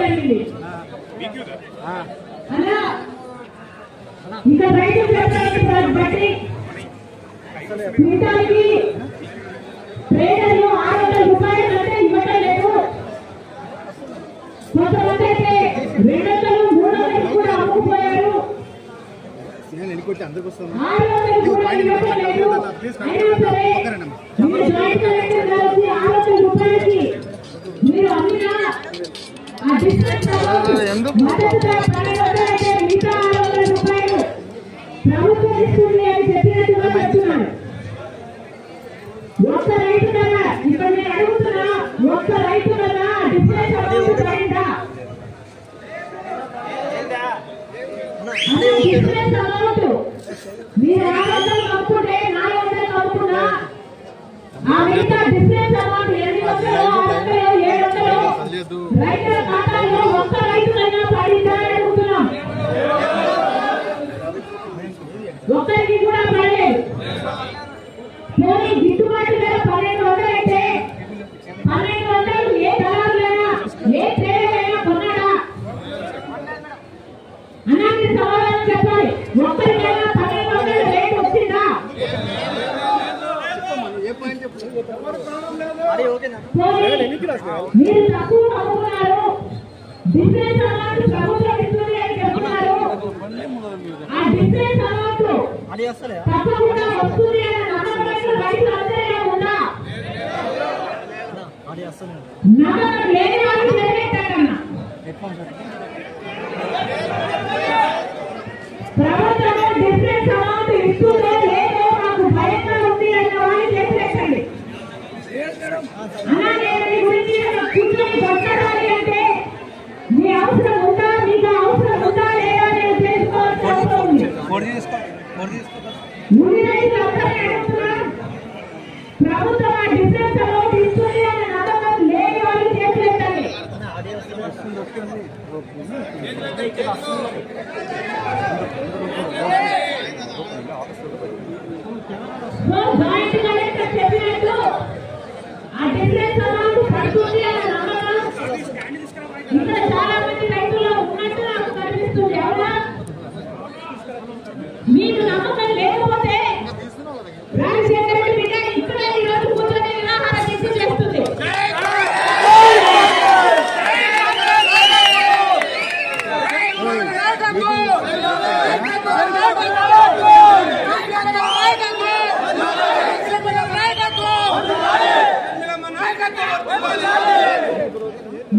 జరిగింది. అలా ఇక రైతు బట్టి క్వింటాల్కి ట్రేడర్లు 600 రూపాయలు అంటే ఇవ్వడం లేదు. కొంతమంది అయితే 200, 300 కూడా అమ్ముకుపోయారు. 600 కూడా ఇవ్వడం లేదు. అయినా సరే మీరు జాయింట్ కలెక్టర్ గారికి 600 రూపాయలకి మీరు అమ్మినా ఆ డిస్కౌంట్ మద్దతు ధర 1200 అయితే మిగతా 600 రూపాయలు ప్రభుత్వం ఇస్తుంది అని చెప్పినట్టుగా చెప్తున్నారు. ఒక్క రైతు కదా ఇక్కడ నేను అడుగుతున్నా, ఒక్క రైతు కదా డిఫరెన్స్ అమౌంట్ అయిందా? డిఫరెన్స్ అమౌంట్ మీరు 600 కమ్ముకుంటే 400 కమ్ముకున్నా ఆ మిగతా డిఫరెన్స్ అమౌంట్ 800, 600, 700 రైతుల ఖాతాలో ఒక్క రైతుకైనా పడిందా అని అడుగుతున్నాం. ఒక్కరికి కూడా పడలేదు. పోనీ గిట్టుబాటు ధర 1200 అయితే 1200 ఏ దళారులైనా ఏ ట్రేడర్లైనా కొన్నాడా అన్నది సమాధానం చెప్పాలి. ఒక్కరికైనా 1200 రేట్ వచ్చిందా? మీరు తక్కువ అమ్ముకున్నారు, డిఫరెన్స్ అమౌంట్ ప్రభుత్వం ఇస్తుంది అని చెప్తున్నారు. ఆ డిఫరెన్స్ అమౌంట్ తప్పకుండా వస్తుంది అన్న నమ్మకం రైతులందరిలో ఉందా? నమ్మకం లేని వాళ్ళు జరిగేటన్నా ప్రభుత్వం డిఫరెన్స్ అమౌంట్ ఇస్తుందో లేదో మాకు భయంగా ఉంది అన్న వాళ్ళు చేసేటండి. అలాగే మీ గురించి కూర్చొని కొట్టడాలి అంటే మీ అవసరం ఉందా, మీకు అవసరం ఉందా లేదా నేను తెలుసుకోవాల్సిన అవసరం ఉంది. ముడి రైతులు అందరినీ అడుగుతున్నాం, ప్రభుత్వం ఆ డిఫరెన్స్ అమౌంట్ ఇస్తుంది అన్న నమ్మకం లేని వాళ్ళు చేసేటండి. జాయింట్ కలెక్టర్ చెప్పినట్టు ఆ డిఫరెన్స్ అమౌంట్ పడుతుంది అన్న నమ్మకం ఇక్కడ చాలా మంది రైతుల్లో ఉన్నట్టు నాకు కనిపిస్తుంది. అవునా? మీకు నమ్మకం లేకపోతే రాజశేఖర రెడ్డి బిడ్డ ఇక్కడ ఈ రోజు కూర్చొని నిరాహార దీక్ష చేస్తుంది.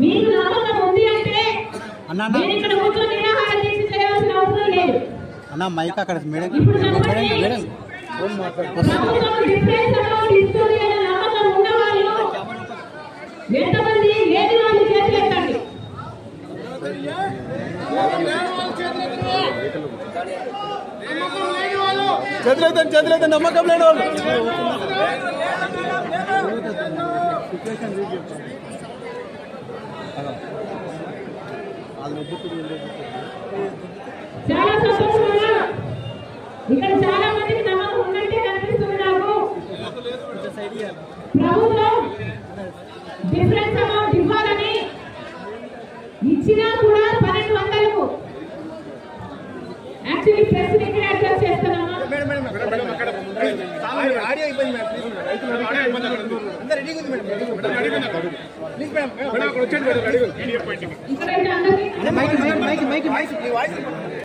మీకు నమ్మకం ఉంది అంటే నేను ఇక్కడ కూర్చొని నిరాహార దీక్ష చేయాల్సిన అవసరం లేదు. అన్న మైక్ అక్కడ మేడం డిఫరెన్స్ అమౌంట్ ఇస్తుంది అనే నమ్మకం ఉన్న వాళ్ళు ఎంతమంది లేని వాళ్ళు చేతులెత్తండి. చేతులైతే నమ్మకం లేని వాళ్ళు చాలా సంతోషంగా ఇక్కడ చాలా మందికి నమ్మకం ఉన్నట్టే కనిపిస్తుంది నాకు. ప్రభుత్వం డిఫరెన్స్ అమౌంట్ ఇవ్వాలని ఇచ్చినా కూడా 1200కు యాక్చువల్లీ ప్రెస్ దగ్గర అడ్రస్ చేస్తున్నామా? ఇక్కడ